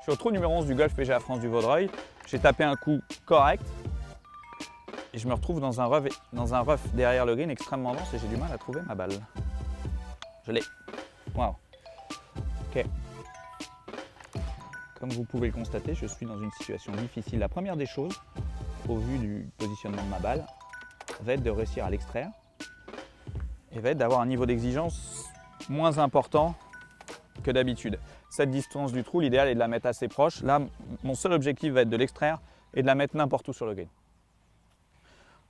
suis au trou numéro 11 du golf PGA France du Vaudreuil. J'ai tapé un coup correct et je me retrouve dans un rough derrière le green extrêmement dense et j'ai du mal à trouver ma balle. Je l'ai. Waouh. Ok. Comme vous pouvez le constater, je suis dans une situation difficile. La première des choses, au vu du positionnement de ma balle, va être de réussir à l'extraire et va être d'avoir un niveau d'exigence moins important que d'habitude. Cette distance du trou, l'idéal est de la mettre assez proche. Là, mon seul objectif va être de l'extraire et de la mettre n'importe où sur le green.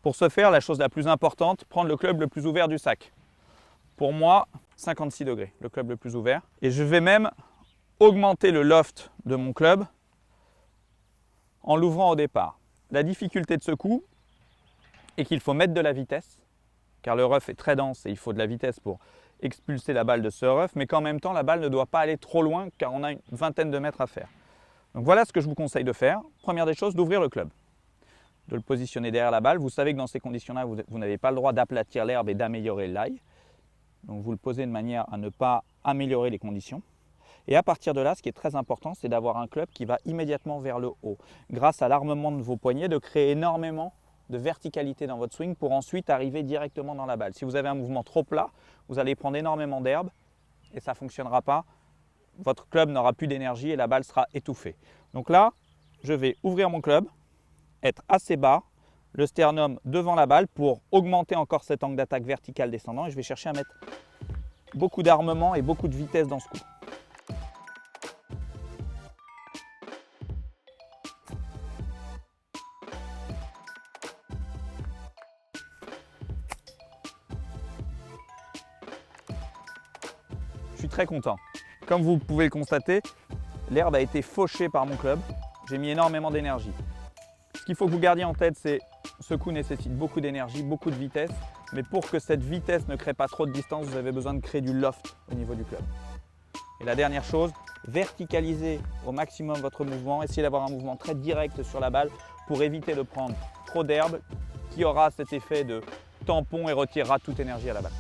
Pour ce faire, la chose la plus importante, prendre le club le plus ouvert du sac. Pour moi, 56 degrés, le club le plus ouvert. Et je vais même augmenter le loft de mon club en l'ouvrant au départ. La difficulté de ce coup est qu'il faut mettre de la vitesse, car le rough est très dense et il faut de la vitesse pour expulser la balle de ce rough, mais qu'en même temps, la balle ne doit pas aller trop loin, car on a une vingtaine de mètres à faire. Donc voilà ce que je vous conseille de faire. Première des choses, d'ouvrir le club, de le positionner derrière la balle. Vous savez que dans ces conditions-là, vous n'avez pas le droit d'aplatir l'herbe et d'améliorer le lie. Donc vous le posez de manière à ne pas améliorer les conditions. Et à partir de là, ce qui est très important, c'est d'avoir un club qui va immédiatement vers le haut. Grâce à l'armement de vos poignets, de créer énormément de verticalité dans votre swing pour ensuite arriver directement dans la balle. Si vous avez un mouvement trop plat, vous allez prendre énormément d'herbe et ça ne fonctionnera pas. Votre club n'aura plus d'énergie et la balle sera étouffée. Donc là, je vais ouvrir mon club, être assez bas, le sternum devant la balle pour augmenter encore cet angle d'attaque vertical descendant et je vais chercher à mettre beaucoup d'armement et beaucoup de vitesse dans ce coup. Je suis très content. Comme vous pouvez le constater, l'herbe a été fauchée par mon club. J'ai mis énormément d'énergie. Ce qu'il faut que vous gardiez en tête, c'est que ce coup nécessite beaucoup d'énergie, beaucoup de vitesse. Mais pour que cette vitesse ne crée pas trop de distance, vous avez besoin de créer du loft au niveau du club. Et la dernière chose, verticalisez au maximum votre mouvement. Essayez d'avoir un mouvement très direct sur la balle pour éviter de prendre trop d'herbe qui aura cet effet de tampon et retirera toute énergie à la balle.